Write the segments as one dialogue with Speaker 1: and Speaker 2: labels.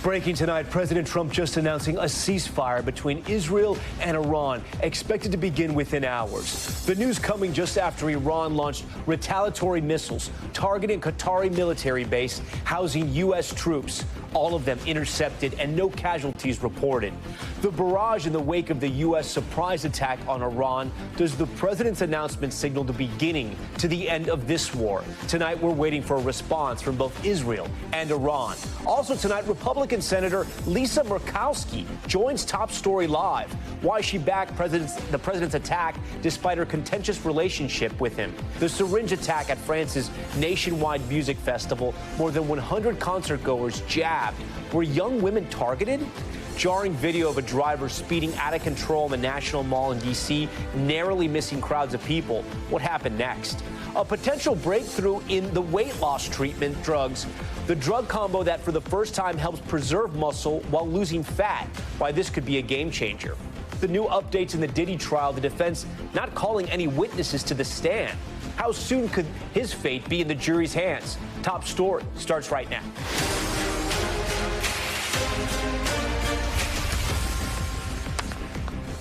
Speaker 1: Breaking tonight, President Trump just announcing a ceasefire between Israel and Iran, expected to begin within hours. The news coming just after Iran launched retaliatory missiles targeting Qatari military base housing U.S. troops. All of them intercepted and no casualties reported. The barrage in the wake of the U.S. surprise attack on Iran. Does the president's announcement signal the beginning to the end of this war? Tonight, we're waiting for a response from both Israel and Iran. Also tonight, Republican Senator Lisa Murkowski joins Top Story Live. Why she backed the president's attack despite her contentious relationship with him. The syringe attack at France's nationwide music festival. More than 100 concertgoers jabbed. Were young women targeted? Jarring video of a driver speeding out of control in the National Mall in D.C., narrowly missing crowds of people. What happened next? A potential breakthrough in the weight loss treatment drugs. The drug combo that for the first time helps preserve muscle while losing fat. Why this could be a game changer. The new updates in the Diddy trial, the defense not calling any witnesses to the stand. How soon could his fate be in the jury's hands? Top Story starts right now.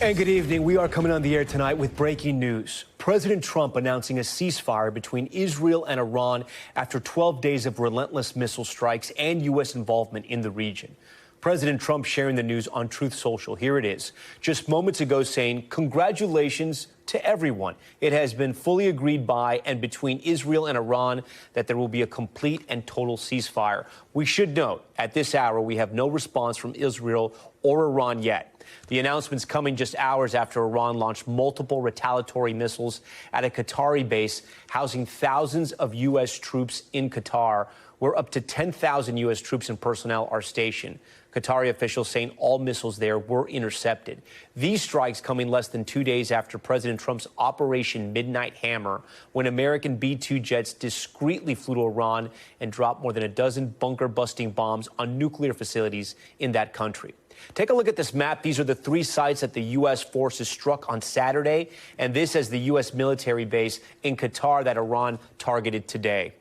Speaker 1: And good evening. We are coming on the air tonight with breaking news. President Trump announcing a ceasefire between Israel and Iran after 12 days of relentless missile strikes and U.S. involvement in the region. President Trump sharing the news on Truth Social. Here it is. Just moments ago saying, congratulations to everyone. It has been fully agreed by and between Israel and Iran that there will be a complete and total ceasefire. We should note, at this hour, we have no response from Israel or Iran yet. The announcement's coming just hours after Iran launched multiple retaliatory missiles at a Qatari base housing thousands of U.S. troops in Qatar, where up to 10,000 U.S. troops and personnel are stationed. Qatari officials saying all missiles there were intercepted. These strikes coming less than 2 days after President Trump's Operation Midnight Hammer, when American B-2 jets discreetly flew to Iran and dropped more than a dozen bunker-busting bombs on nuclear facilities in that country. Take a look at this map. These are the three sites that the U.S. forces struck on Saturday, and this as the U.S. military base in Qatar that Iran targeted today.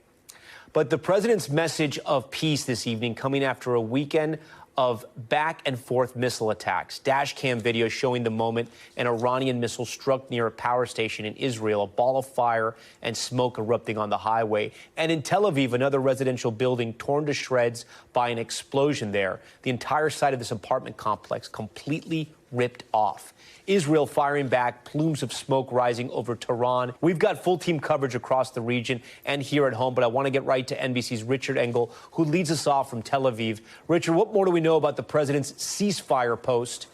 Speaker 1: But the president's message of peace this evening coming after a weekend of back-and-forth missile attacks. Dash cam video showing the moment an Iranian missile struck near a power station in Israel, a ball of fire and smoke erupting on the highway. And in Tel Aviv, another residential building torn to shreds by an explosion there. The entire side of this apartment complex completely ripped off. Israel firing back, plumes of smoke rising over Tehran. We've got full team coverage across the region and here at home, but I want to get right to NBC's Richard Engel, who leads us off from Tel Aviv. Richard, what more do we know about the president's ceasefire post?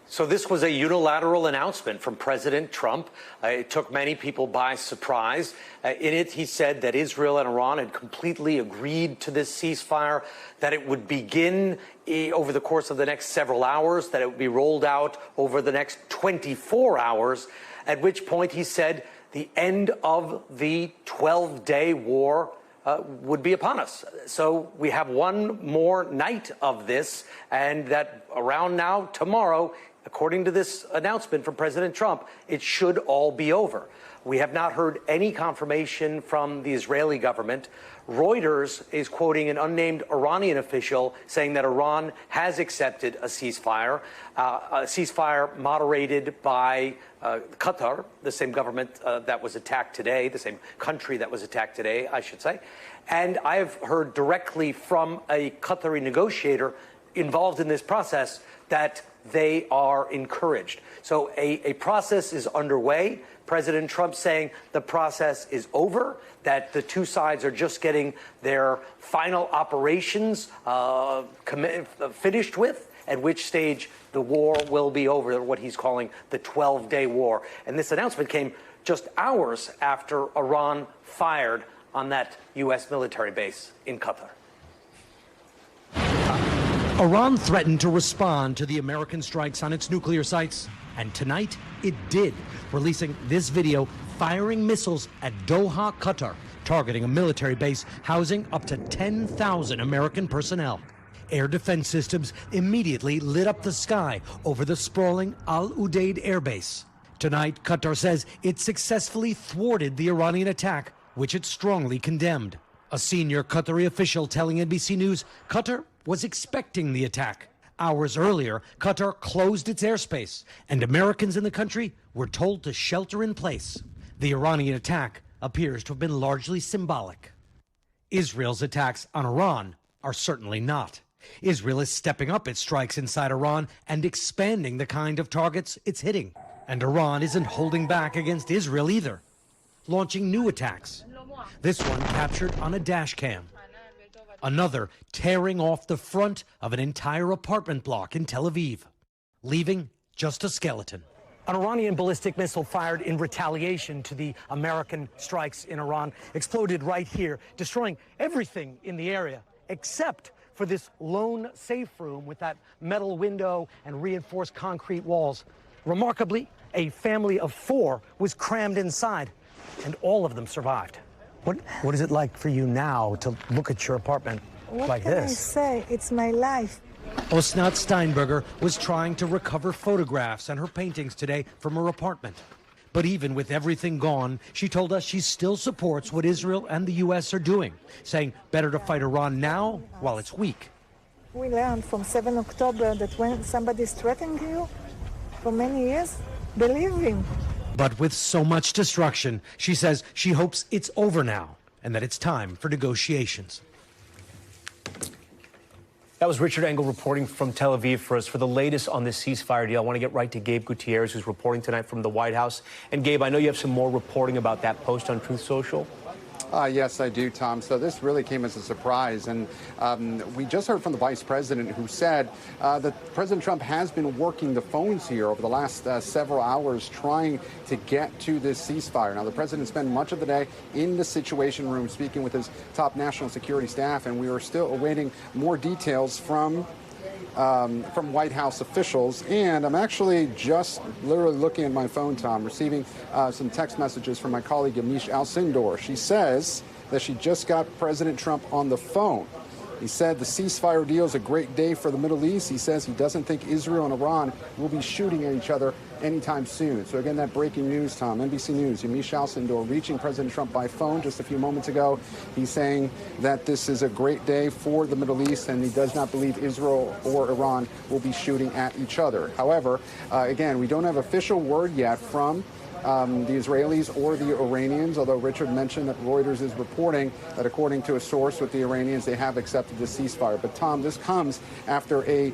Speaker 2: So this was a unilateral announcement from President Trump. It took many people by surprise. In it, he said that Israel and Iran had completely agreed to this ceasefire, that it would begin over the course of the next several hours, that it would be rolled out over the next 24 hours, at which point he said the end of the 12-day war would be upon us. So we have one more night of this, and that around now, tomorrow, according to this announcement from President Trump, it should all be over. We have not heard any confirmation from the Israeli government. Reuters is quoting an unnamed Iranian official saying that Iran has accepted a ceasefire moderated by Qatar, the same government that was attacked today, the same country that was attacked today, I should say. And I have heard directly from a Qatari negotiator involved in this process that they are encouraged. So a process is underway. President Trump saying the process is over, that the two sides are just getting their final operations finished with, at which stage the war will be over, what he's calling the 12-day war. And this announcement came just hours after Iran fired on that U.S. military base in Qatar.
Speaker 3: Iran threatened to respond to the American strikes on its nuclear sites, and tonight it did, releasing this video firing missiles at Doha, Qatar, targeting a military base housing up to 10,000 American personnel. Air defense systems immediately lit up the sky over the sprawling Al Udeid Air Base. Tonight, Qatar says it successfully thwarted the Iranian attack, which it strongly condemned. A senior Qatari official telling NBC News Qatar was expecting the attack. Hours earlier, Qatar closed its airspace, and Americans in the country were told to shelter in place. The Iranian attack appears to have been largely symbolic. Israel's attacks on Iran are certainly not. Israel is stepping up its strikes inside Iran and expanding the kind of targets it's hitting. And Iran isn't holding back against Israel either, launching new attacks. This one captured on a dash cam. Another tearing off the front of an entire apartment block in Tel Aviv, leaving just a skeleton. An Iranian ballistic missile fired in retaliation to the American strikes in Iran exploded right here, destroying everything in the area except for this lone safe room with that metal window and reinforced concrete walls. Remarkably, a family of 4 was crammed inside, and all of them survived. What is it like for you now to look at your apartment like this?
Speaker 4: What can I say? It's my life.
Speaker 3: Osnat Steinberger was trying to recover photographs and her paintings today from her apartment. But even with everything gone, she told us she still supports what Israel and the U.S. are doing, saying better to fight Iran now while it's weak.
Speaker 4: We learned from 7 October that when somebody's threatening you for many years, believe him.
Speaker 3: But with so much destruction, she says she hopes it's over now and that it's time for negotiations.
Speaker 1: That was Richard Engel reporting from Tel Aviv for us. For the latest on this ceasefire deal, I want to get right to Gabe Gutierrez, who's reporting tonight from the White House. And Gabe, I know you have some more reporting about that post on Truth Social.
Speaker 5: Yes, I do, Tom. So this really came as a surprise. And we just heard from the vice president who said that President Trump has been working the phones here over the last several hours trying to get to this ceasefire. Now, the president spent much of the day in the Situation Room speaking with his top national security staff, and we are still awaiting more details from White House officials. And I'm actually just literally looking at my phone, Tom, receiving some text messages from my colleague, Yamiche Alcindor. She says that she just got President Trump on the phone. He said the ceasefire deal is a great day for the Middle East. He says he doesn't think Israel and Iran will be shooting at each other anytime soon. So again, that breaking news, Tom, NBC News, Yamiche Alcindor reaching President Trump by phone just a few moments ago. He's saying that this is a great day for the Middle East, and he does not believe Israel or Iran will be shooting at each other. However, again, we don't have official word yet from the Israelis or the Iranians, although Richard mentioned that Reuters is reporting that according to a source with the Iranians, they have accepted the ceasefire. But Tom, this comes after a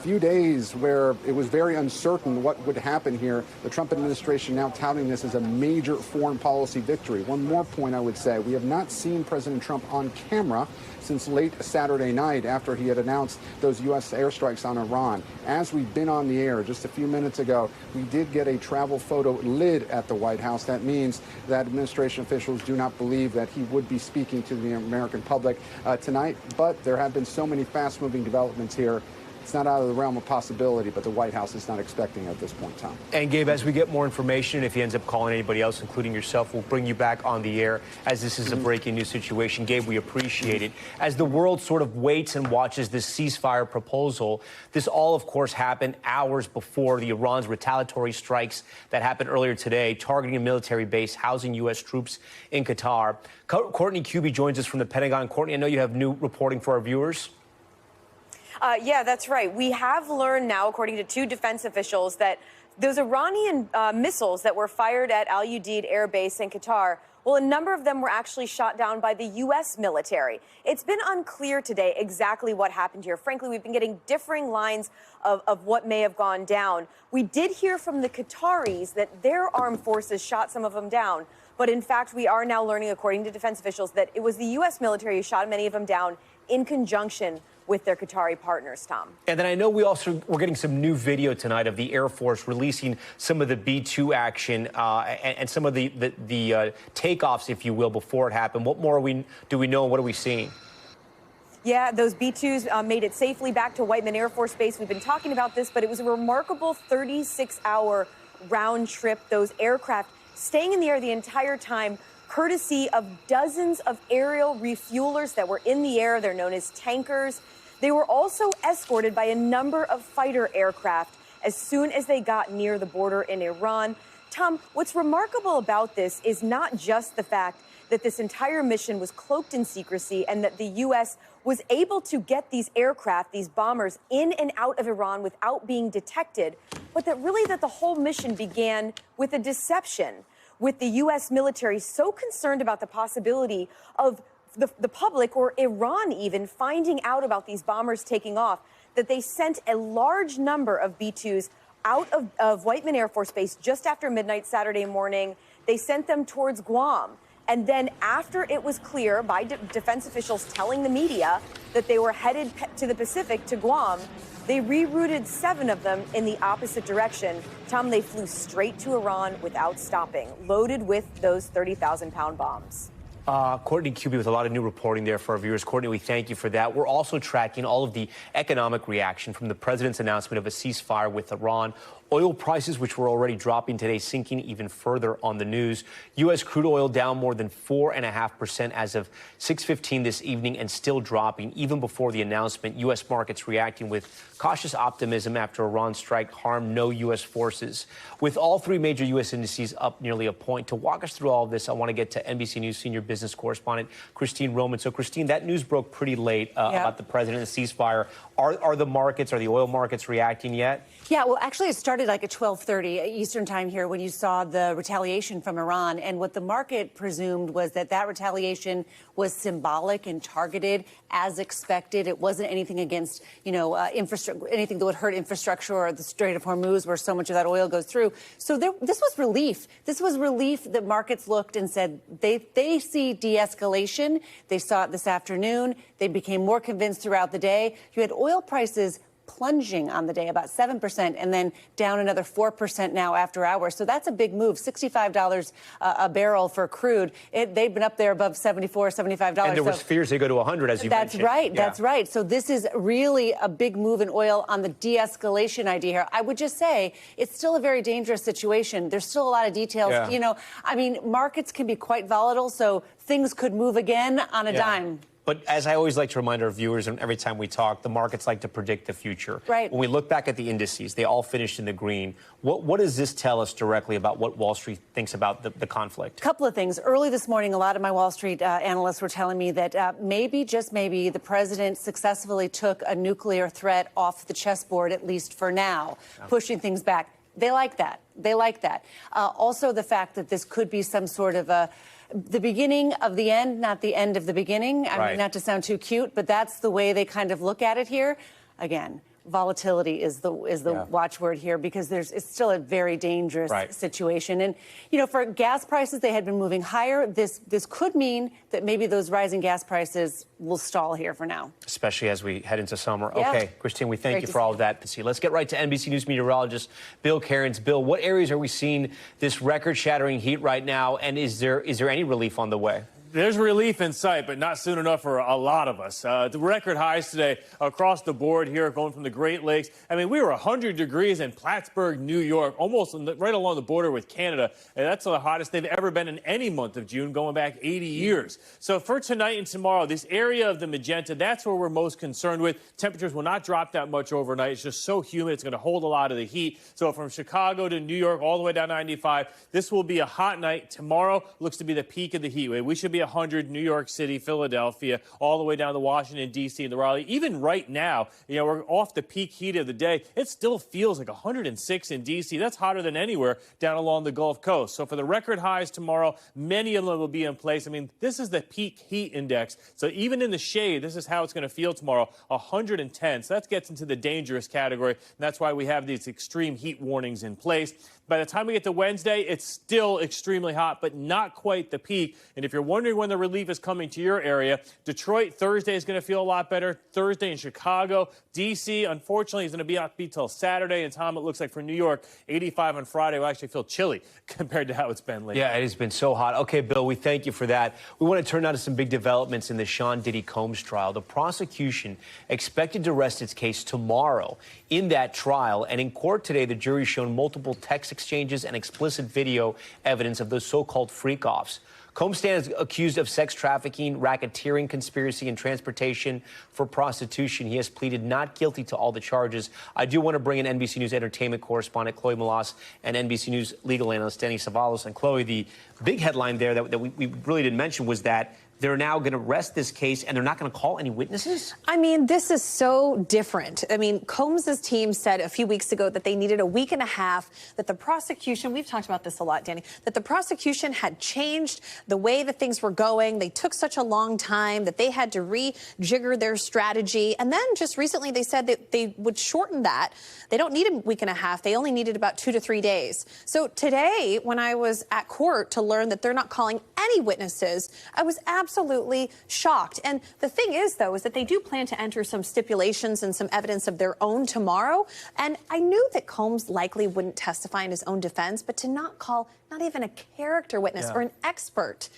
Speaker 5: few days where it was very uncertain what would happen here. The Trump administration now touting this as a major foreign policy victory. One more point I would say, we have not seen President Trump on camera since late Saturday night after he had announced those U.S. airstrikes on Iran. As we've been on the air just a few minutes ago, we did get a travel photo lid at the White House. That means that administration officials do not believe that he would be speaking to the American public tonight. But there have been so many fast-moving developments here. It's not out of the realm of possibility, but the White House is not expecting it at this point in time.
Speaker 1: And Gabe, as we get more information, if he ends up calling anybody else, including yourself, we'll bring you back on the air, as this is a breaking news situation. Gabe, we appreciate it. As the world sort of waits and watches this ceasefire proposal, this all, of course, happened hours before the Iran's retaliatory strikes that happened earlier today, targeting a military base housing U.S. troops in Qatar. Courtney Kuby joins us from the Pentagon. Courtney, I know you have new reporting for our viewers.
Speaker 6: Yeah, that's right. We have learned now, according to 2 defense officials, that those Iranian missiles that were fired at Al Udeid Air Base in Qatar, well, a number of them were actually shot down by the U.S. military. It's been unclear today exactly what happened here. Frankly, we've been getting differing lines of what may have gone down. We did hear from the Qataris that their armed forces shot some of them down. But in fact, we are now learning, according to defense officials, that it was the U.S. military who shot many of them down in conjunction with their Qatari partners, Tom. And
Speaker 1: then I know we're getting some new video tonight of the Air Force releasing some of the B-2 action and some of the takeoffs, if you will, before it happened. What more do we know? What are we seeing?
Speaker 6: Yeah, those B-2s made it safely back to Whiteman Air Force Base. We've been talking about this, but it was a remarkable 36-hour round trip. Those aircraft staying in the air the entire time, courtesy of dozens of aerial refuelers that were in the air. They're known as tankers. They were also escorted by a number of fighter aircraft as soon as they got near the border in Iran. Tom, what's remarkable about this is not just the fact that this entire mission was cloaked in secrecy and that the U.S. was able to get these aircraft, these bombers, in and out of Iran without being detected, but that really that the whole mission began with a deception, with the U.S. military so concerned about the possibility of the public or Iran even finding out about these bombers taking off, that they sent a large number of B-2s out of Whiteman Air Force Base just after midnight Saturday morning. They sent them towards Guam. And then after it was clear by defense officials telling the media that they were headed to the Pacific, to Guam, they rerouted 7 of them in the opposite direction. Tom, they flew straight to Iran without stopping, loaded with those 30,000-pound bombs.
Speaker 1: Courtney Cuby with a lot of new reporting there for our viewers. Courtney, we thank you for that. We're also tracking all of the economic reaction from the president's announcement of a ceasefire with Iran. Oil prices, which were already dropping today, sinking even further on the news. U.S. crude oil down more than 4.5% as of 6:15 this evening and still dropping. Even before the announcement, U.S. markets reacting with cautious optimism after Iran's strike harmed no U.S. forces. With all 3 major U.S. indices up nearly a point. To walk us through all of this, I want to get to NBC News senior business correspondent Christine Roman. So, Christine, that news broke pretty late about the president and the ceasefire. Are the oil markets reacting yet?
Speaker 7: Yeah, well, actually, it started like at 12:30 Eastern time here when you saw the retaliation from Iran. And what the market presumed was that retaliation was symbolic and targeted as expected. It wasn't anything against, anything that would hurt infrastructure or the Strait of Hormuz where so much of that oil goes through. So this was relief. This was relief that markets looked and said they see de-escalation. They saw it this afternoon. They became more convinced throughout the day. You had oil prices plunging on the day, about 7%, and then down another 4% now after hours. So that's a big move, $65 a barrel for crude. They've been up there above $74, $75.
Speaker 1: And there was fears they go to 100, as you mentioned.
Speaker 7: That's right. Yeah. That's right. So this is really a big move in oil on the de-escalation idea here. I would just say it's still a very dangerous situation. There's still a lot of details.
Speaker 1: Yeah.
Speaker 7: Markets can be quite volatile, so things could move again on a dime.
Speaker 1: But as I always like to remind our viewers, and every time we talk, the markets like to predict the future.
Speaker 7: Right.
Speaker 1: When we look back at the indices, they all finished in the green. What does this tell us directly about what Wall Street thinks about the conflict?
Speaker 7: A couple of things. Early this morning, a lot of my Wall Street analysts were telling me that maybe, just maybe, the president successfully took a nuclear threat off the chessboard, at least for now, pushing things back. They like that. They like that. Also, the fact that this could be some sort of the beginning of the end, not the end of the beginning. I mean, not to sound too cute, but that's the way they kind of look at it here. Again, volatility is the watchword here because it's still a very dangerous situation. And, for gas prices, they had been moving higher. This could mean that maybe those rising gas prices will stall here for now.
Speaker 1: Especially as we head into summer.
Speaker 7: Yeah.
Speaker 1: Okay, Christine, we thank you for all of that. Let's get right to NBC News meteorologist Bill Cairns. Bill, what areas are we seeing this record-shattering heat right now, and is there any relief on the way?
Speaker 8: There's relief in sight, but not soon enough for a lot of us. The record highs today across the board here, going from the Great Lakes. I mean, we were 100 degrees in Plattsburgh, New York, almost right along the border with Canada. And that's the hottest they've ever been in any month of June, going back 80 years. So for tonight and tomorrow, this area of the magenta, that's where we're most concerned with. Temperatures will not drop that much overnight. It's just so humid. It's going to hold a lot of the heat. So from Chicago to New York, all the way down 95, this will be a hot night. Tomorrow looks to be the peak of the heat wave. We should be 100, New York City, Philadelphia, all the way down to Washington, D.C. and the Raleigh. Even right now, we're off the peak heat of the day. It still feels like 106 in D.C. That's hotter than anywhere down along the Gulf Coast. So for the record highs tomorrow, many of them will be in place. I mean, this is the peak heat index. So even in the shade, this is how it's going to feel tomorrow, 110. So that gets into the dangerous category. And that's why we have these extreme heat warnings in place. By the time we get to Wednesday, it's still extremely hot, but not quite the peak. And if you're wondering when the relief is coming to your area, Detroit, Thursday is going to feel a lot better. Thursday in Chicago. D.C., unfortunately, is going to be upbeat till Saturday. And, Tom, it looks like for New York, 85 on Friday will actually feel chilly compared to how it's been lately.
Speaker 1: Yeah, it has been so hot. Okay, Bill, we thank you for that. We want to turn now to some big developments in the Sean Diddy Combs trial. The prosecution expected to rest its case tomorrow in that trial. And in court today, the jury's shown multiple text exchanges and explicit video evidence of those so-called freak-offs. Combs stands accused of sex trafficking, racketeering, conspiracy, and transportation for prostitution. He has pleaded not guilty to all the charges. I do want to bring in NBC News entertainment correspondent Chloe Malas and NBC News legal analyst Danny Savalos. And Chloe, the big headline there that we really didn't mention was that they're now going to rest this case and they're not going to call any witnesses?
Speaker 9: I mean, this is so different. I mean, Combs' team said a few weeks ago that they needed a week and a half, that the prosecution, we've talked about this a lot, Danny, that the prosecution had changed the way that things were going. They took such a long time that they had to rejigger their strategy. And then just recently they said that they would shorten that. They don't need a week and a half. They only needed about 2 to 3 days. So today, when I was at court to learn that they're not calling any witnesses, I was absolutely shocked. And the thing is, though, is that they do plan to enter some stipulations and some evidence of their own tomorrow. And I knew that Combs likely wouldn't testify in his own defense, but to not call not even a character witness or an expert,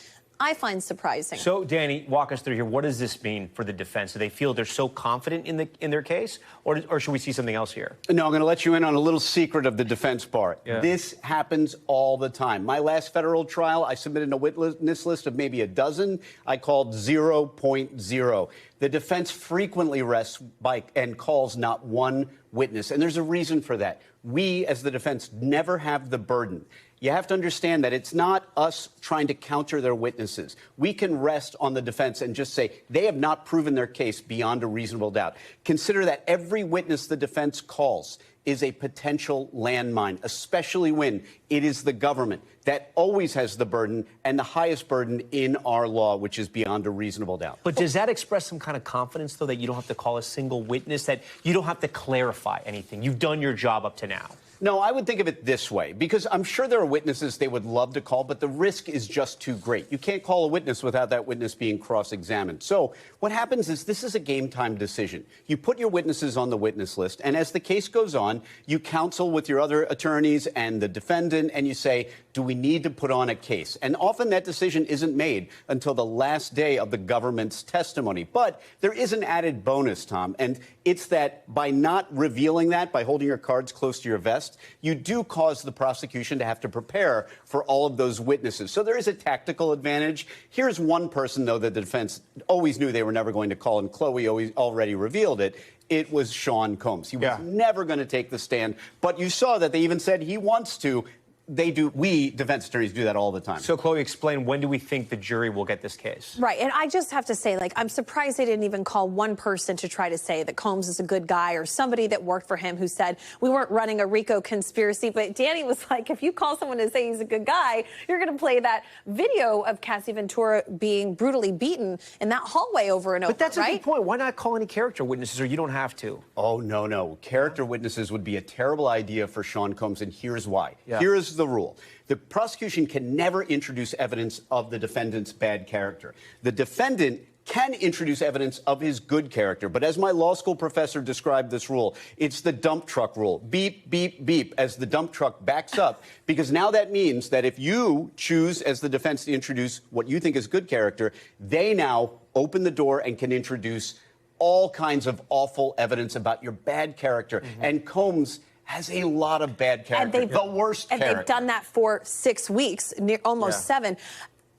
Speaker 9: I find surprising.
Speaker 1: So, Danny, walk us through here. What does this mean for the defense? Do they feel they're so confident in their case, or should we see something else here?
Speaker 10: No, I'm going to let you in on a little secret of the defense bar.
Speaker 1: Yeah.
Speaker 10: This happens all the time. My last federal trial, I submitted a witness list of maybe a dozen. I called 0.0. The defense frequently rests by and calls not one witness, and there's a reason for that. We, as the defense, never have the burden. You have to understand that it's not us trying to counter their witnesses. We can rest on the defense and just say they have not proven their case beyond a reasonable doubt. Consider that every witness the defense calls is a potential landmine, especially when it is the government that always has the burden and the highest burden in our law, which is beyond a reasonable doubt.
Speaker 1: But does that express some kind of confidence, though, that you don't have to call a single witness, that you don't have to clarify anything? You've done your job up to now.
Speaker 10: No, I would think of it this way, because I'm sure there are witnesses they would love to call, but the risk is just too great. You can't call a witness without that witness being cross-examined. So what happens is this is a game-time decision. You put your witnesses on the witness list, and as the case goes on, you counsel with your other attorneys and the defendant, and you say, do we need to put on a case? And often that decision isn't made until the last day of the government's testimony. But there is an added bonus, Tom, and it's that by not revealing that, by holding your cards close to your vest, you do cause the prosecution to have to prepare for all of those witnesses. So there is a tactical advantage. Here's one person, though, that the defense always knew they were never going to call, and Chloe already revealed it. It was Sean Combs. He was never going to take the stand, but you saw that they even said he wants to. We defense attorneys do that all the time.
Speaker 1: So, Chloe, explain, when do we think the jury will get this case?
Speaker 9: Right. And I just have to say, like, I'm surprised they didn't even call one person to try to say that Combs is a good guy, or somebody that worked for him who said we weren't running a RICO conspiracy. But Danny was like, if you call someone to say he's a good guy, you're going to play that video of Cassie Ventura being brutally beaten in that hallway over and over.
Speaker 1: But that's a good point. Why not call any character witnesses, or you don't have to?
Speaker 10: Oh, no. Character witnesses would be a terrible idea for Sean Combs, and here's why. Here's the rule. The prosecution can never introduce evidence of the defendant's bad character. The defendant can introduce evidence of his good character. But as my law school professor described this rule, it's the dump truck rule. Beep, beep, beep, as the dump truck backs up. Because now that means that if you choose as the defense to introduce what you think is good character, they now open the door and can introduce all kinds of awful evidence about your bad character. And Combs has a lot of bad character, the worst character.
Speaker 9: And they've done that for 6 weeks, almost 7.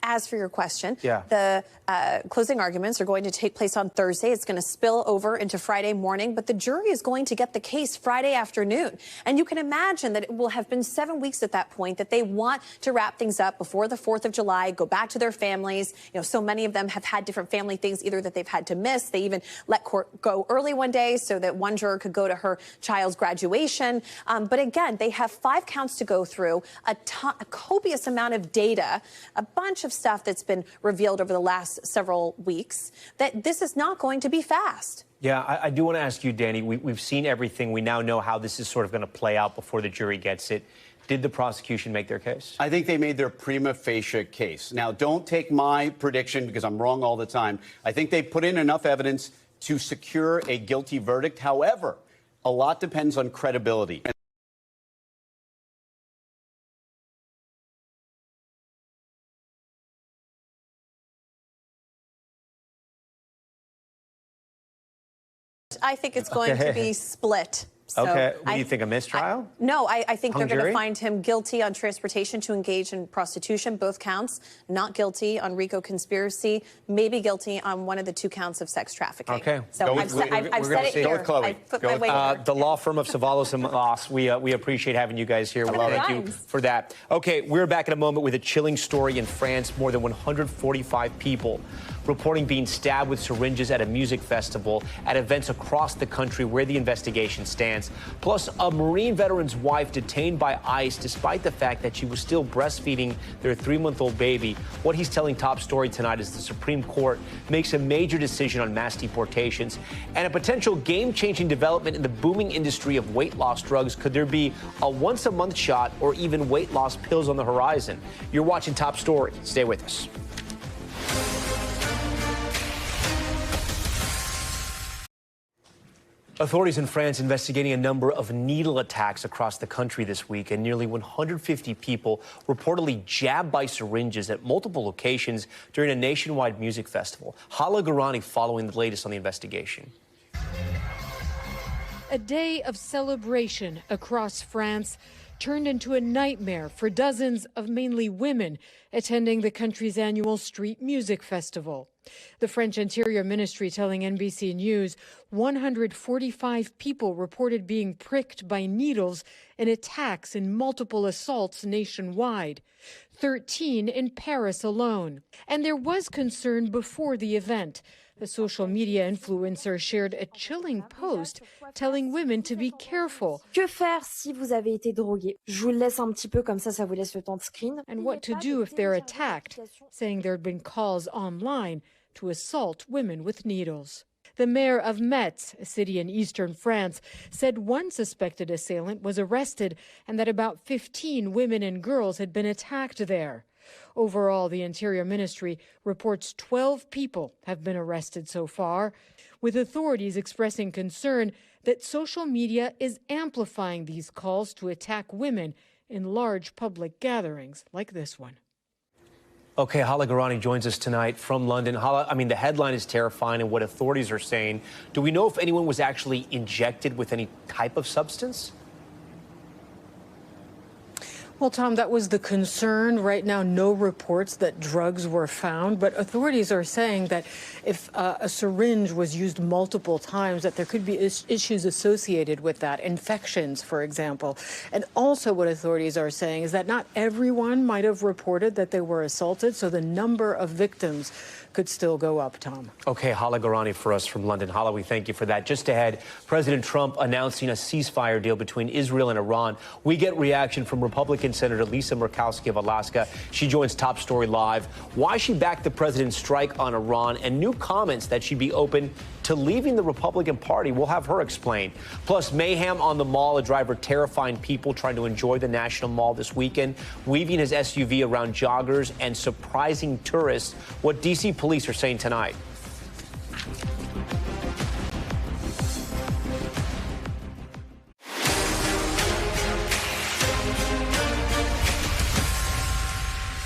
Speaker 9: As for your question, the closing arguments are going to take place on Thursday. It's going to spill over into Friday morning, but the jury is going to get the case Friday afternoon. And you can imagine that it will have been 7 weeks at that point, that they want to wrap things up before the 4th of July, go back to their families. You know, so many of them have had different family things, either that they've had to miss. They even let court go early one day so that one juror could go to her child's graduation. But again, they have 5 counts to go through, a copious amount of data, a bunch of stuff that's been revealed over the last several weeks, that this is not going to be fast.
Speaker 1: Yeah, I do want to ask you, Danny, we've seen everything. We now know how this is sort of going to play out before the jury gets it. Did the prosecution make their case?
Speaker 10: I think they made their prima facie case. Now, don't take my prediction because I'm wrong all the time. I think they put in enough evidence to secure a guilty verdict. However, a lot depends on credibility.
Speaker 9: I think it's going to be split. So
Speaker 1: okay. What do you think, a mistrial?
Speaker 9: No, I think they're going to
Speaker 1: jury?
Speaker 9: find him guilty on transportation to engage in prostitution, both counts, not guilty on RICO conspiracy, maybe guilty on one of the 2 counts of sex trafficking.
Speaker 1: Okay.
Speaker 9: So I've said it here.
Speaker 10: Go with Chloe.
Speaker 9: I put my weight here.
Speaker 1: The law firm of Savalos and Moss, we appreciate having you guys here. Well, thank you for that. Okay, we're back in a moment with a chilling story in France. More than 145 people reporting being stabbed with syringes at a music festival at events across the country where the investigation stands. Plus, a Marine veteran's wife detained by ICE despite the fact that she was still breastfeeding their 3-month-old baby. What he's telling Top Story tonight is the Supreme Court makes a major decision on mass deportations and a potential game-changing development in the booming industry of weight loss drugs. Could there be a once-a-month shot or even weight loss pills on the horizon? You're watching Top Story. Stay with us. Authorities in France investigating a number of needle attacks across the country this week, and nearly 150 people reportedly jabbed by syringes at multiple locations during a nationwide music festival. Hala Garani following the latest on the investigation.
Speaker 11: A day of celebration across France turned into a nightmare for dozens of mainly women attending the country's annual street music festival. The French Interior Ministry telling NBC News 145 people reported being pricked by needles in attacks and multiple assaults nationwide, 13 in Paris alone. And there was concern before the event. A social media influencer shared a chilling post telling women to be careful.
Speaker 12: Que faire si vous avez été drogué? Je vous le laisse un petit peu comme ça vous laisse le temps de screen.
Speaker 11: And what to do if they're attacked, saying there had been calls online to assault women with needles. The mayor of Metz, a city in eastern France, said one suspected assailant was arrested and that about 15 women and girls had been attacked there. Overall, the Interior Ministry reports 12 people have been arrested so far, with authorities expressing concern that social media is amplifying these calls to attack women in large public gatherings like this one.
Speaker 1: Okay, Hala Garani joins us tonight from London. Hala, I mean, the headline is terrifying and what authorities are saying. Do we know if anyone was actually injected with any type of substance?
Speaker 11: Well, Tom, that was the concern. Right now, no reports that drugs were found, but authorities are saying that if a syringe was used multiple times, that there could be issues associated with that, infections, for example. And also what authorities are saying is that not everyone might have reported that they were assaulted, so the number of victims could still go up, Tom.
Speaker 1: Okay, Hala Garani for us from London. Hala, we thank you for that. Just ahead, President Trump announcing a ceasefire deal between Israel and Iran. We get reaction from Republican Senator Lisa Murkowski of Alaska. She joins Top Story Live. Why she backed the president's strike on Iran and new comments that she'd be open to leaving the Republican Party. We'll have her explain. Plus, mayhem on the mall, a driver terrifying people trying to enjoy the National Mall this weekend, weaving his SUV around joggers and surprising tourists. What D.C. police are saying tonight.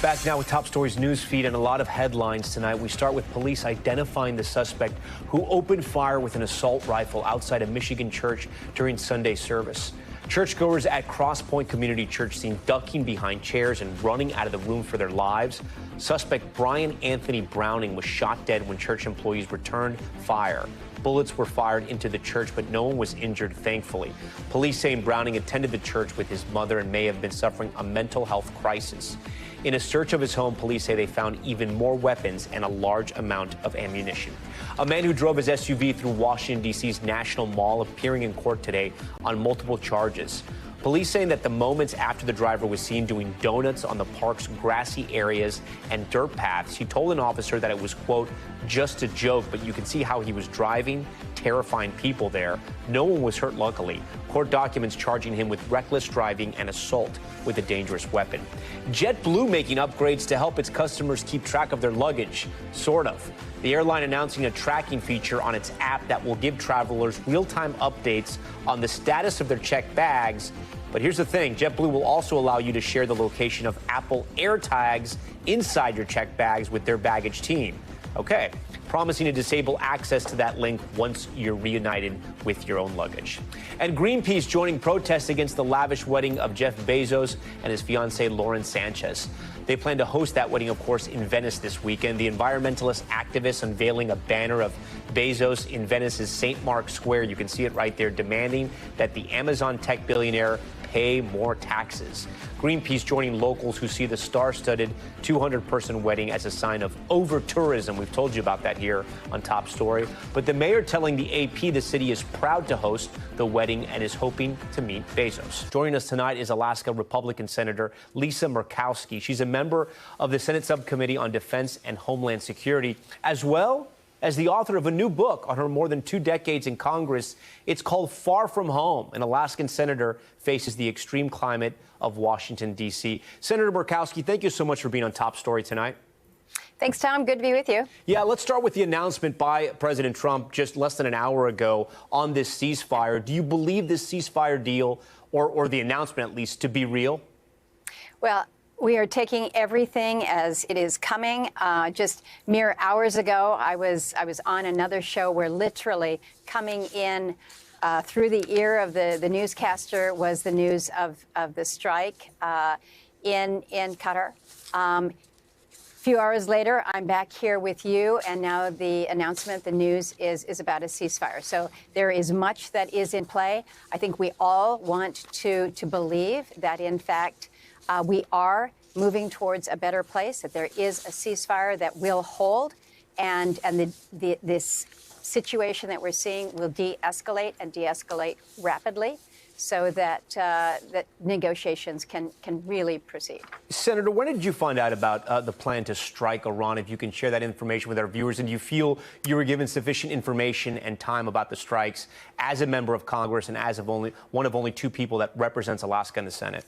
Speaker 1: Back now with Top Story's news feed and a lot of headlines tonight. We start with police identifying the suspect who opened fire with an assault rifle outside a Michigan church during Sunday service. Churchgoers at Cross Point Community Church seen ducking behind chairs and running out of the room for their lives. Suspect Brian Anthony Browning was shot dead when church employees returned fire. Bullets were fired into the church, but no one was injured, thankfully. Police saying Browning attended the church with his mother and may have been suffering a mental health crisis. In a search of his home, police say they found even more weapons and a large amount of ammunition. A man who drove his SUV through Washington, D.C.'s National Mall appearing in court today on multiple charges. Police saying that the moments after the driver was seen doing donuts on the park's grassy areas and dirt paths, he told an officer that it was, quote, just a joke, but you can see how he was driving, terrifying people there. No one was hurt, luckily. Court documents charging him with reckless driving and assault with a dangerous weapon. JetBlue making upgrades to help its customers keep track of their luggage, sort of. The airline announcing a tracking feature on its app that will give travelers real-time updates on the status of their checked bags. But here's the thing, JetBlue will also allow you to share the location of Apple AirTags inside your checked bags with their baggage team. Okay, promising to disable access to that link once you're reunited with your own luggage. And Greenpeace joining protests against the lavish wedding of Jeff Bezos and his fiancée Lauren Sanchez. They plan to host that wedding, of course, in Venice this weekend. The environmentalist activists unveiling a banner of Bezos in Venice's St. Mark's Square. You can see it right there, demanding that the Amazon tech billionaire pay more taxes. Greenpeace joining locals who see the star-studded 200-person wedding as a sign of over-tourism. We've told you about that here on Top Story. But the mayor telling the AP the city is proud to host the wedding and is hoping to meet Bezos. Joining us tonight is Alaska Republican Senator Lisa Murkowski. She's a member of the Senate Subcommittee on Defense and Homeland Security, as well as the author of a new book on her more than 2 decades in Congress. It's called Far From Home. An Alaskan senator faces the extreme climate of Washington, D.C. Senator Murkowski, thank you so much for being on Top Story tonight.
Speaker 13: Thanks, Tom. Good to be with you.
Speaker 1: Yeah, let's start with the announcement by President Trump just less than an hour ago on this ceasefire. Do you believe this ceasefire deal, or the announcement at least, to be real?
Speaker 13: Well, we are taking everything as it is coming. Just mere hours ago, I was on another show where literally coming in through the ear of the newscaster was the news of the strike in Qatar. A few hours later, I'm back here with you, and now the announcement, the news is about a ceasefire. So there is much that is in play. I think we all want to believe that, in fact, we are moving towards a better place, that there is a ceasefire that will hold, and this situation that we're seeing will de-escalate and de-escalate rapidly so that that negotiations can really proceed.
Speaker 1: Senator, when did you find out about the plan to strike Iran? If you can share that information with our viewers, and do you feel you were given sufficient information and time about the strikes as a member of Congress and as of one of only 2 people that represents Alaska in the Senate?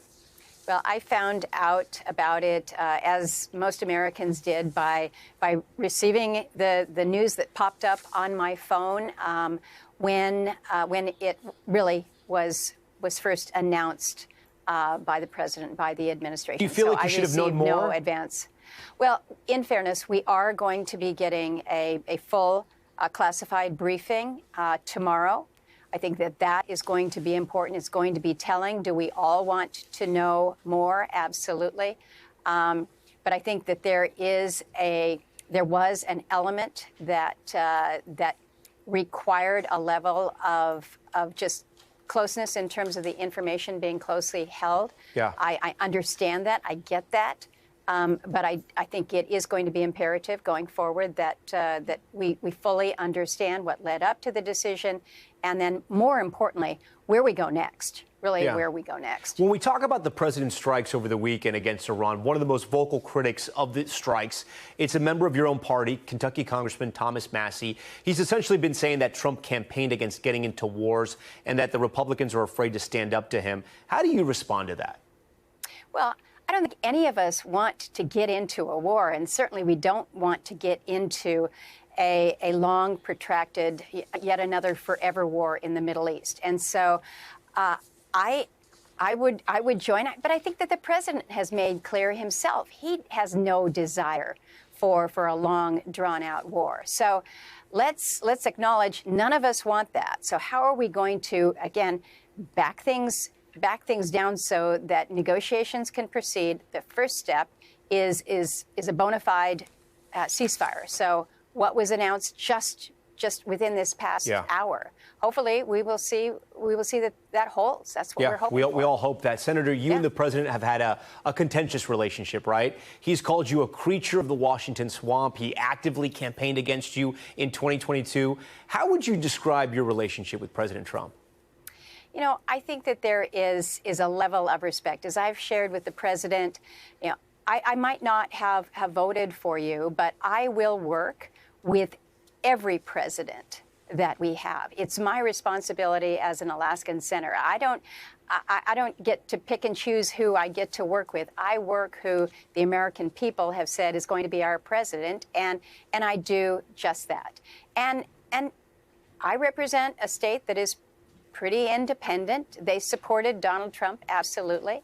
Speaker 13: Well, I found out about it, as most Americans did, by receiving the news that popped up on my phone when it really was first announced by the president, by the administration.
Speaker 1: Do you feel like you should have known more?
Speaker 13: No advance. Well, in fairness, we are going to be getting a full classified briefing tomorrow. I think that is going to be important. It's going to be telling. Do we all want to know more? Absolutely. But I think that there was an element that required a level of just closeness in terms of the information being closely held.
Speaker 1: Yeah.
Speaker 13: I understand that. I get that. But I think it is going to be imperative going forward that we fully understand what led up to the decision, and then, more importantly, where we go next. Really, where we go next.
Speaker 1: When we talk about the president's strikes over the weekend against Iran, one of the most vocal critics of the strikes, it's a member of your own party, Kentucky Congressman Thomas Massie. He's essentially been saying that Trump campaigned against getting into wars and that the Republicans are afraid to stand up to him. How do you respond to that?
Speaker 13: Well, I don't think any of us want to get into a war, and certainly we don't want to get into a long, protracted, yet another forever war in the Middle East. And so I would join, but I think that the president has made clear himself he has no desire for a long, drawn-out war. So let's acknowledge none of us want that. So how are we going to, again, back things down so that negotiations can proceed? The first step is a bona fide ceasefire. So what was announced just within this past hour. Hopefully, we will see that holds. That's what we're hoping for.
Speaker 1: We all hope that. Senator, you and the president have had a contentious relationship, right? He's called you a creature of the Washington swamp. He actively campaigned against you in 2022. How would you describe your relationship with President Trump?
Speaker 13: You know, I think that there is a level of respect. As I've shared with the president, you know, I might not have voted for you, but I will work with every president that we have. It's my responsibility as an Alaskan senator. I don't get to pick and choose who I get to work with. I work who the American people have said is going to be our president, and I do just that. And I represent a state that is pretty independent. They supported Donald Trump, absolutely.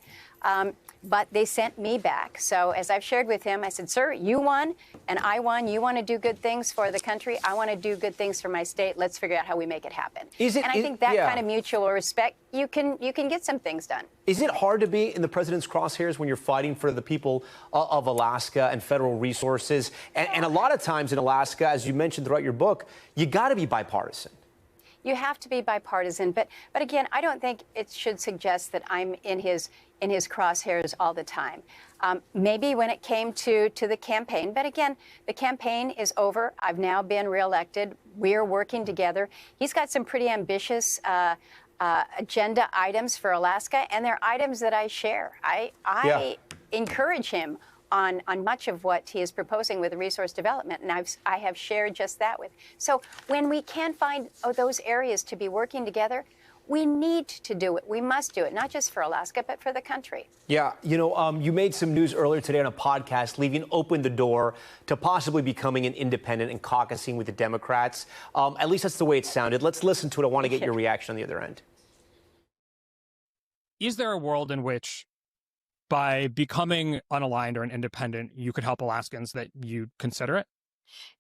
Speaker 13: but they sent me back. So as I've shared with him, I said, sir, you won and I won. You want to do good things for the country. I want to do good things for my state. Let's figure out how we make it happen. And I think that kind of mutual respect, you can get some things done.
Speaker 1: Is it hard to be in the president's crosshairs when you're fighting for the people of Alaska and federal resources? And a lot of times in Alaska, as you mentioned throughout your book, you got to be bipartisan.
Speaker 13: You have to be bipartisan, but again, I don't think it should suggest that I'm in his crosshairs all the time. Maybe when it came to the campaign, but again, the campaign is over. I've now been reelected. We're working together. He's got some pretty ambitious agenda items for Alaska, and they're items that I share. I encourage him on much of what he is proposing with resource development, and I have shared just that with. So when we can find those areas to be working together, we need to do it. We must do it, not just for Alaska, but for the country.
Speaker 1: Yeah, you know, you made some news earlier today on a podcast, leaving open the door to possibly becoming an independent and caucusing with the Democrats. At least that's the way it sounded. Let's listen to it. I want to get your reaction on the other end.
Speaker 14: Is there a world in which, by becoming unaligned or an independent, you could help Alaskans, that you consider it?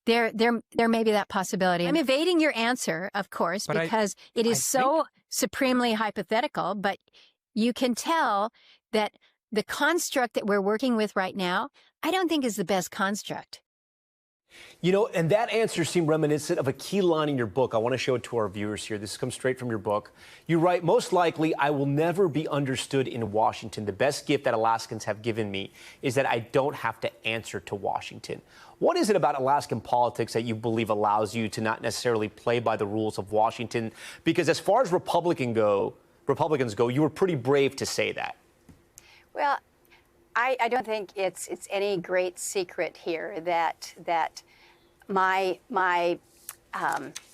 Speaker 15: There may be that possibility. I'm evading your answer, of course, but because it is so supremely hypothetical, but you can tell that the construct that we're working with right now, I don't think is the best construct.
Speaker 1: You know, and that answer seemed reminiscent of a key line in your book. I want to show it to our viewers here. This comes straight from your book. You write, most likely, I will never be understood in Washington. The best gift that Alaskans have given me is that I don't have to answer to Washington. What is it about Alaskan politics that you believe allows you to not necessarily play by the rules of Washington? Because as far as Republicans go, you were pretty brave to say that.
Speaker 13: Well, I don't think it's any great secret here that my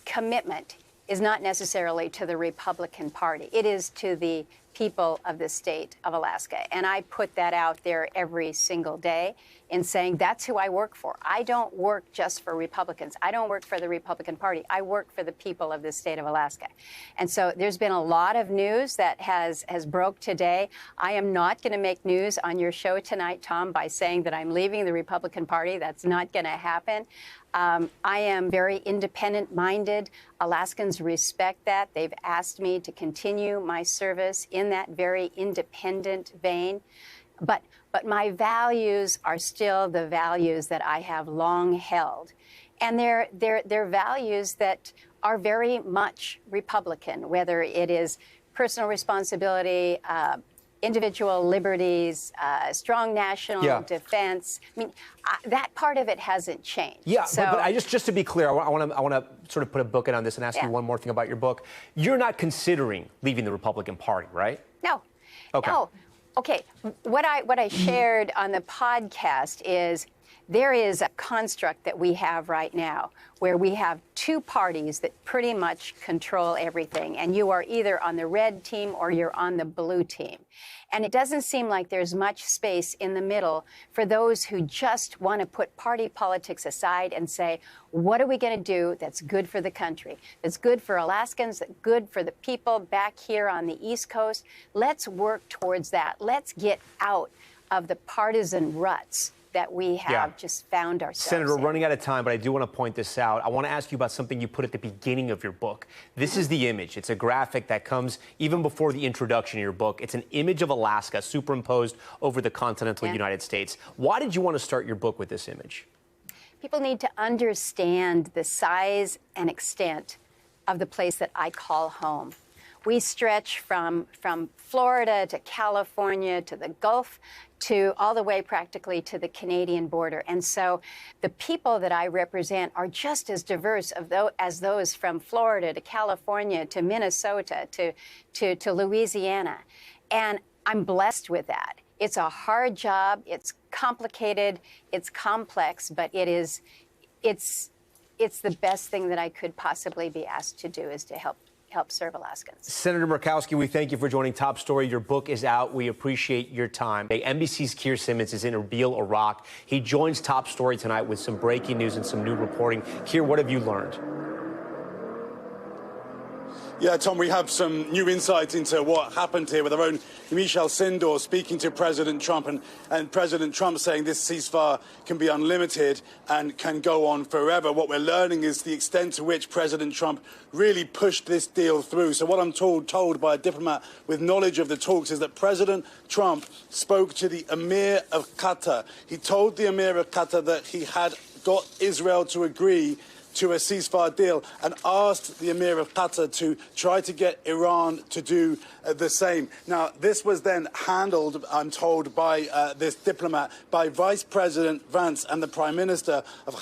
Speaker 13: commitment is not necessarily to the Republican Party. It is to the people of the state of Alaska. And I put that out there every single day in saying that's who I work for. I don't work just for Republicans. I don't work for the Republican Party. I work for the people of the state of Alaska. And so there's been a lot of news that has broke today. I am not going to make news on your show tonight, Tom, by saying that I'm leaving the Republican Party. That's not going to happen. I am very independent-minded. Alaskans respect that. They've asked me to continue my service in that very independent vein. But my values are still the values that I have long held. And they're values that are very much Republican, whether it is personal responsibility, individual liberties, strong national defense. I mean, that part of it hasn't changed.
Speaker 1: Yeah,
Speaker 13: so,
Speaker 1: but I just to be clear, I want to sort of put a bookend on this and ask you one more thing about your book. You're not considering leaving the Republican Party, right?
Speaker 13: No.
Speaker 1: Okay.
Speaker 13: No. Okay. What I shared on the podcast is there is a construct that we have right now where we have two parties that pretty much control everything, and you are either on the red team or you're on the blue team. And it doesn't seem like there's much space in the middle for those who just want to put party politics aside and say, what are we going to do that's good for the country, that's good for Alaskans, that's good for the people back here on the East Coast? Let's work towards that. Let's get out of the partisan ruts that we have just found ourselves
Speaker 1: Senator,
Speaker 13: in.
Speaker 1: running out of time, but I do want to point this out. I want to ask you about something you put at the beginning of your book. This is the image. It's a graphic that comes even before the introduction of your book. It's an image of Alaska superimposed over the continental United States. Why did you want to start your book with this image?
Speaker 13: People need to understand the size and extent of the place that I call home. We stretch from Florida to California to the Gulf to all the way practically to the Canadian border. And so the people that I represent are just as diverse as those from Florida to California to Minnesota to Louisiana. And I'm blessed with that. It's a hard job. It's complicated. It's complex, but it's the best thing that I could possibly be asked to do is to help serve Alaskans.
Speaker 1: Senator Murkowski, we thank you for joining Top Story. Your book is out. We appreciate your time. NBC's Keir Simmons is in Erbil, Iraq. He joins Top Story tonight with some breaking news and some new reporting. Keir, what have you learned?
Speaker 16: Yeah, Tom, we have some new insights into what happened here with our own Michel Sindor speaking to President Trump and President Trump saying this ceasefire can be unlimited and can go on forever. What we're learning is the extent to which President Trump really pushed this deal through. So what I'm told by a diplomat with knowledge of the talks is that President Trump spoke to the Emir of Qatar. He told the Emir of Qatar that he had got Israel to agree to a ceasefire deal and asked the Emir of Qatar to try to get Iran to do the same. Now, this was then handled, I'm told, by this diplomat, by Vice President Vance and the Prime Minister of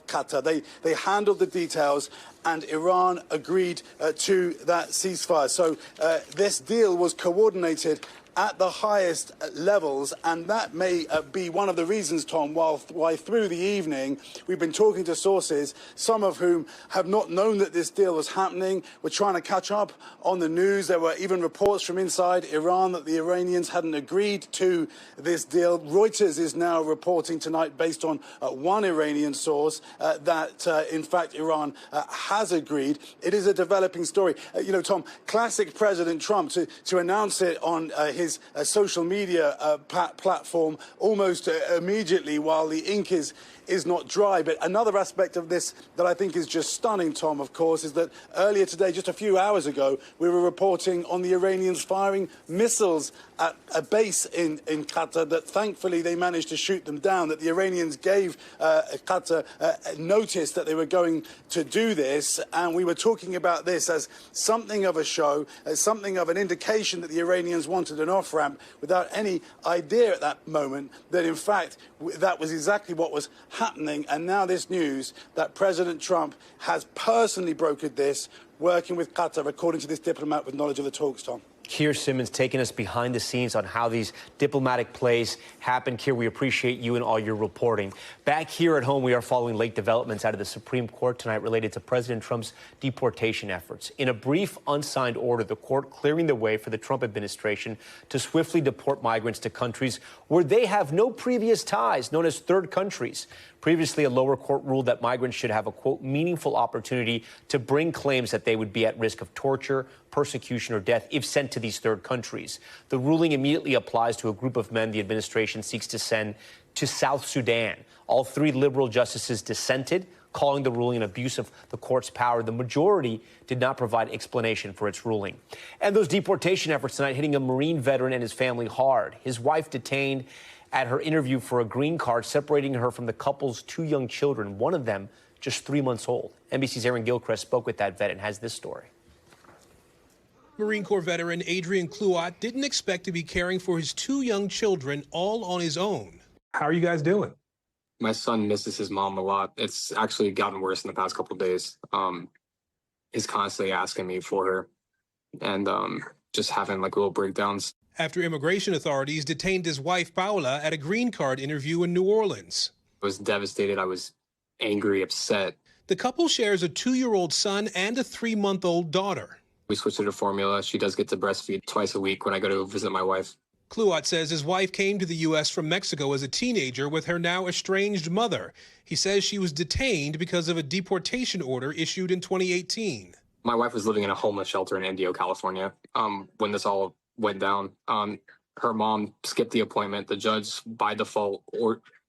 Speaker 16: Qatar. They handled the details and Iran agreed to that ceasefire. So this deal was coordinated at the highest levels, and that may be one of the reasons, Tom, why through the evening we've been talking to sources, some of whom have not known that this deal was happening. We're trying to catch up on the news. There were even reports from inside Iran that the Iranians hadn't agreed to this deal. Reuters is now reporting tonight, based on one Iranian source, that in fact Iran has agreed. It is a developing story. You know, Tom, classic President Trump to announce it on his social media platform almost immediately while the ink is not dry. But another aspect of this that I think is just stunning, Tom, of course, is that earlier today, just a few hours ago, we were reporting on the Iranians firing missiles at a base in Qatar that thankfully they managed to shoot them down, that the Iranians gave Qatar notice that they were going to do this. And we were talking about this as something of a show, as something of an indication that the Iranians wanted an off-ramp, without any idea at that moment that, in fact, that was exactly what was happening. And now this news that President Trump has personally brokered this, working with Qatar, according to this diplomat with knowledge of the talks, Tom.
Speaker 1: Keir Simmons taking us behind the scenes on how these diplomatic plays happen. Keir, we appreciate you and all your reporting. Back here at home, we are following late developments out of the Supreme Court tonight related to President Trump's deportation efforts. In a brief, unsigned order, the court clearing the way for the Trump administration to swiftly deport migrants to countries where they have no previous ties, known as third countries. Previously, a lower court ruled that migrants should have a, quote, meaningful opportunity to bring claims that they would be at risk of torture, persecution, or death if sent to these third countries. The ruling immediately applies to a group of men the administration seeks to send to South Sudan. All three liberal justices dissented, calling the ruling an abuse of the court's power. The majority did not provide explanation for its ruling. And those deportation efforts tonight hitting a Marine veteran and his family hard. His wife detained at her interview for a green card, separating her from the couple's two young children, one of them just 3 months old. NBC's Aaron Gilchrist spoke with that vet and has this story.
Speaker 17: Marine Corps veteran Adrian Cluot didn't expect to be caring for his two young children all on his own.
Speaker 18: How are you guys doing?
Speaker 19: My son misses his mom a lot. It's actually gotten worse in the past couple of days. He's constantly asking me for her and just having like little breakdowns.
Speaker 17: After immigration authorities detained his wife Paola at a green card interview in New Orleans.
Speaker 19: I was devastated. I was angry, upset.
Speaker 17: The couple shares a 2-year-old son and a 3-month-old daughter.
Speaker 19: We switched to formula. She does get to breastfeed twice a week when I go to visit my wife.
Speaker 17: Cluot says his wife came to the U.S. from Mexico as a teenager with her now estranged mother. He says she was detained because of a deportation order issued in 2018.
Speaker 19: My wife was living in a homeless shelter in Indio, California, when this all went down. Her mom skipped the appointment. The judge, by default,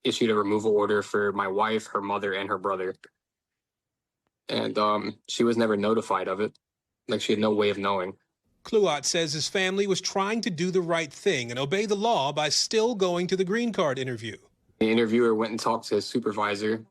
Speaker 19: issued a removal order for my wife, her mother, and her brother. And she was never notified of it. Like, she had no way of knowing.
Speaker 17: Cluot says his family was trying to do the right thing and obey the law by still going to the green card interview.
Speaker 19: The interviewer went and talked to his supervisor,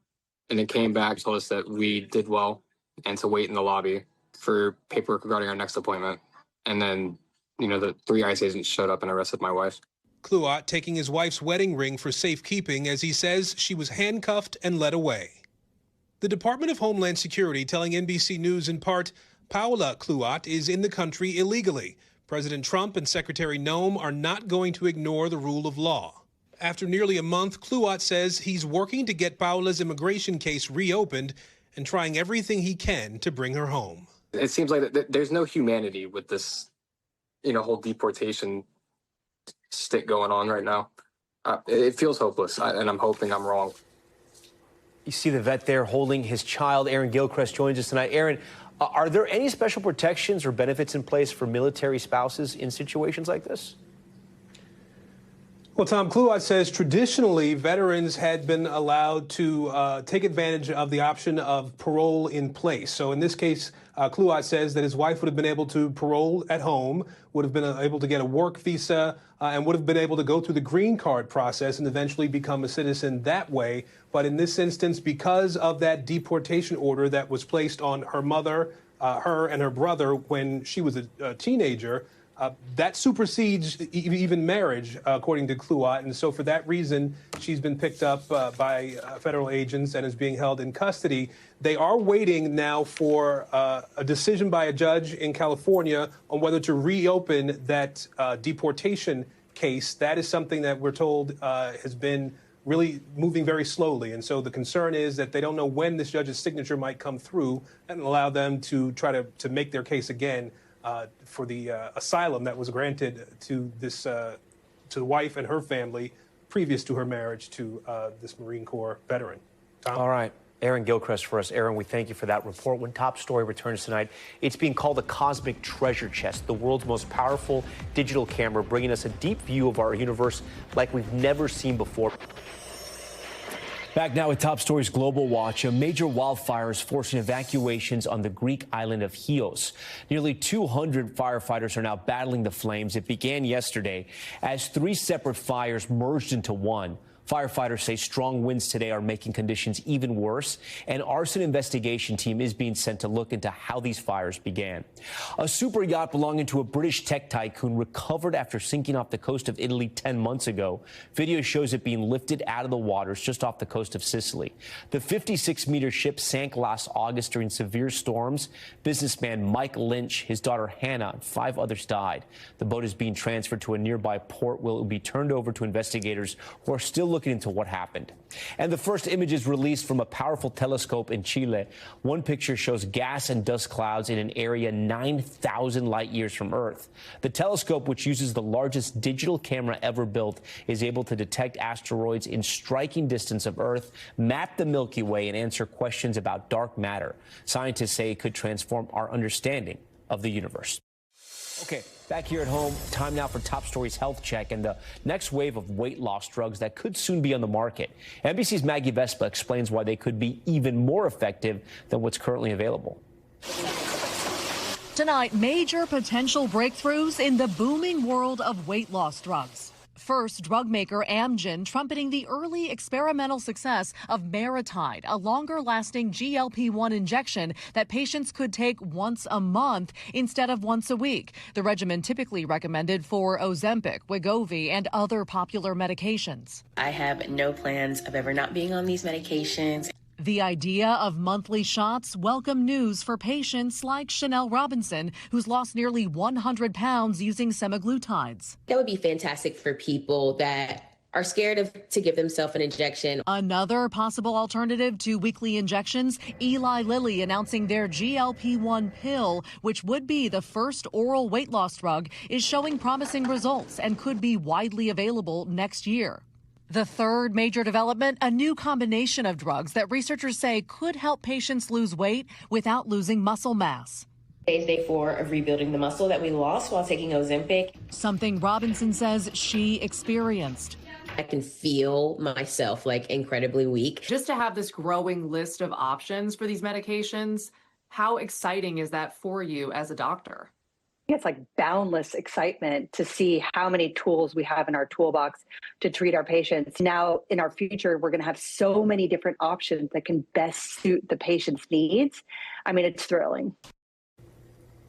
Speaker 19: and it came back, told us that we did well and to wait in the lobby for paperwork regarding our next appointment. And then, the 3 ICE agents showed up and arrested my wife.
Speaker 17: Cluot taking his wife's wedding ring for safekeeping as he says she was handcuffed and led away. The Department of Homeland Security telling NBC News in part, Paola Cluot is in the country illegally. President Trump and Secretary Noem are not going to ignore the rule of law. After nearly a month, Cluot says he's working to get Paola's immigration case reopened and trying everything he can to bring her home.
Speaker 19: It seems like there's no humanity with this, whole deportation stick going on right now. It feels hopeless, and I'm hoping I'm wrong.
Speaker 1: You see the vet there holding his child. Aaron Gilchrist joins us tonight. Aaron, Are there any special protections or benefits in place for military spouses in situations like this?
Speaker 17: Well, Tom, Kluat says traditionally veterans had been allowed to take advantage of the option of parole in place. So in this case, Kluat says that his wife would have been able to parole at home, would have been able to get a work visa, and would have been able to go through the green card process and eventually become a citizen that way. But in this instance, because of that deportation order that was placed on her mother, her and her brother when she was a teenager, that supersedes even marriage, according to Kluat. And so for that reason, she's been picked up by federal agents and is being held in custody. They are waiting now for a decision by a judge in California on whether to reopen that deportation case. That is something that we're told has been really moving very slowly. And so the concern is that they don't know when this judge's signature might come through and allow them to try to make their case again for the asylum that was granted to this to the wife and her family previous to her marriage to this Marine Corps veteran. Tom?
Speaker 1: All right. Aaron Gilchrist for us. Aaron, we thank you for that report. When Top Story returns tonight, it's being called a cosmic treasure chest, the world's most powerful digital camera, bringing us a deep view of our universe like we've never seen before. Back now with Top Story's Global Watch. A major wildfire is forcing evacuations on the Greek island of Chios. Nearly 200 firefighters are now battling the flames. It began yesterday as 3 separate fires merged into one. Firefighters say strong winds today are making conditions even worse. An arson investigation team is being sent to look into how these fires began. A super yacht belonging to a British tech tycoon recovered after sinking off the coast of Italy 10 months ago. Video shows it being lifted out of the waters just off the coast of Sicily. The 56-meter ship sank last August during severe storms. Businessman Mike Lynch, his daughter Hannah, and 5 others died. The boat is being transferred to a nearby port where it will be turned over to investigators who are still looking into what happened. And the first images released from a powerful telescope in Chile. One picture shows gas and dust clouds in an area 9,000 light years from Earth. The telescope, which uses the largest digital camera ever built, is able to detect asteroids in striking distance of Earth, map the Milky Way, and answer questions about dark matter. Scientists say it could transform our understanding of the universe. Okay, back here at home, time now for Top Story's Health Check and the next wave of weight loss drugs that could soon be on the market. NBC's Maggie Vespa explains why they could be even more effective than what's currently available.
Speaker 18: Tonight, major potential breakthroughs in the booming world of weight loss drugs. First, drug maker Amgen trumpeting the early experimental success of Maritide, a longer-lasting GLP-1 injection that patients could take once a month instead of once a week. The regimen typically recommended for Ozempic, Wegovy, and other popular medications.
Speaker 20: I have no plans of ever not being on these medications.
Speaker 18: The idea of monthly shots welcome news for patients like Chanel Robinson, who's lost nearly 100 pounds using semaglutides.
Speaker 20: That would be fantastic for people that are scared to give themselves an injection.
Speaker 18: Another possible alternative to weekly injections, Eli Lilly announcing their GLP-1 pill, which would be the first oral weight loss drug, is showing promising results and could be widely available next year. The third major development, a new combination of drugs that researchers say could help patients lose weight without losing muscle mass.
Speaker 20: Day 4 of rebuilding the muscle that we lost while taking Ozempic.
Speaker 18: Something Robinson says she experienced.
Speaker 20: I can feel myself incredibly weak.
Speaker 21: Just to have this growing list of options for these medications, how exciting is that for you as a doctor?
Speaker 22: It's like boundless excitement to see how many tools we have in our toolbox to treat our patients. Now, in our future, we're going to have so many different options that can best suit the patient's needs. I mean, it's thrilling.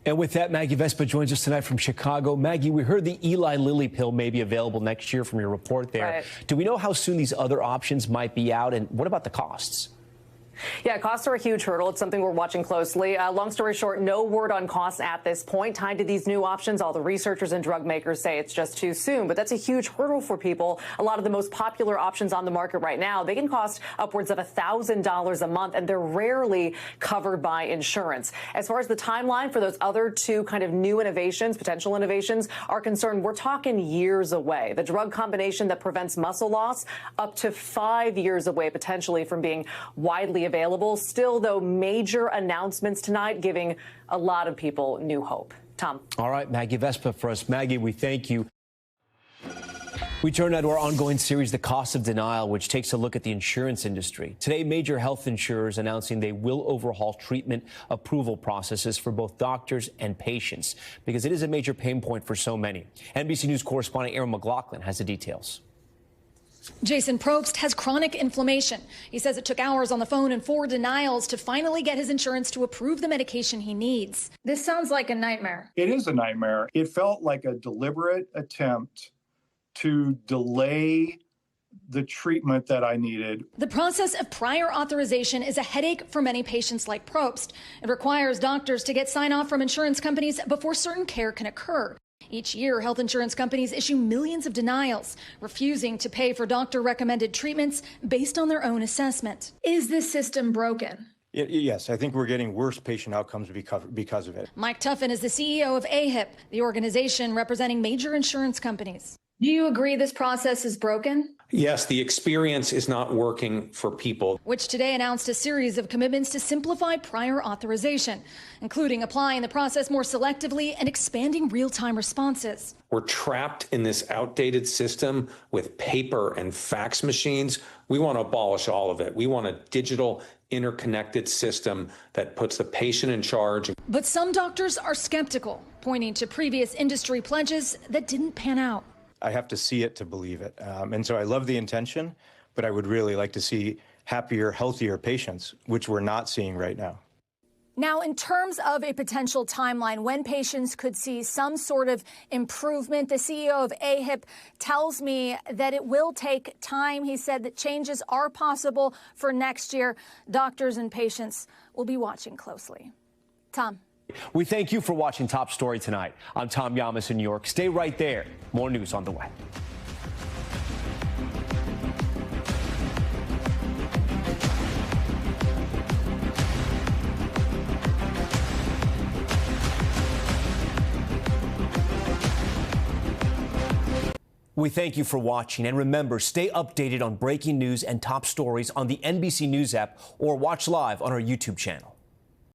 Speaker 1: And with that, Maggie Vespa joins us tonight from Chicago. Maggie, we heard the Eli Lilly pill may be available next year from your report there.
Speaker 23: Right.
Speaker 1: Do we know how soon these other options might be out, and what about the costs?
Speaker 23: Yeah, costs are a huge hurdle. It's something we're watching closely. Long story short, no word on costs at this point tied to these new options. All the researchers and drug makers say it's just too soon, but that's a huge hurdle for people. A lot of the most popular options on the market right now, they can cost upwards of $1,000 a month, and they're rarely covered by insurance. As far as the timeline for those other two kind of new innovations, potential innovations, are concerned, we're talking years away. The drug combination that prevents muscle loss, up to 5 years away potentially from being widely available. Still, though, major announcements tonight giving a lot of people new hope. Tom.
Speaker 1: All right, Maggie Vespa for us. Maggie, we thank you. We turn now to our ongoing series, The Cost of Denial, which takes a look at the insurance industry. Today, major health insurers announcing they will overhaul treatment approval processes for both doctors and patients, because it is a major pain point for so many. NBC News correspondent Aaron McLaughlin has the details.
Speaker 2: Jason Probst has chronic inflammation. He says it took hours on the phone and 4 denials to finally get his insurance to approve the medication he needs. This sounds like a nightmare.
Speaker 3: It is a nightmare. It felt like a deliberate attempt to delay the treatment that I needed.
Speaker 2: The process of prior authorization is a headache for many patients like Probst. It requires doctors to get sign-off from insurance companies before certain care can occur. Each year, health insurance companies issue millions of denials, refusing to pay for doctor-recommended treatments based on their own assessment. Is this system broken?
Speaker 4: Yes, I think we're getting worse patient outcomes because of it.
Speaker 2: Mike Tuffin is the CEO of AHIP, the organization representing major insurance companies. Do you agree this process is broken?
Speaker 24: Yes, the experience is not working for people.
Speaker 2: Which today announced a series of commitments to simplify prior authorization, including applying the process more selectively and expanding real-time responses.
Speaker 24: We're trapped in this outdated system with paper and fax machines. We want to abolish all of it. We want a digital, interconnected system that puts the patient in charge.
Speaker 2: But some doctors are skeptical, pointing to previous industry pledges that didn't pan out.
Speaker 4: I have to see it to believe it. And so I love the intention, but I would really like to see happier, healthier patients, which we're not seeing right now.
Speaker 2: Now, in terms of a potential timeline, when patients could see some sort of improvement, the CEO of AHIP tells me that it will take time. He said that changes are possible for next year. Doctors and patients will be watching closely. Tom.
Speaker 1: We thank you for watching Top Story tonight. I'm Tom Llamas in New York. Stay right there. More news on the way. We thank you for watching, and remember, stay updated on breaking news and top stories on the NBC News app or watch live on our YouTube channel.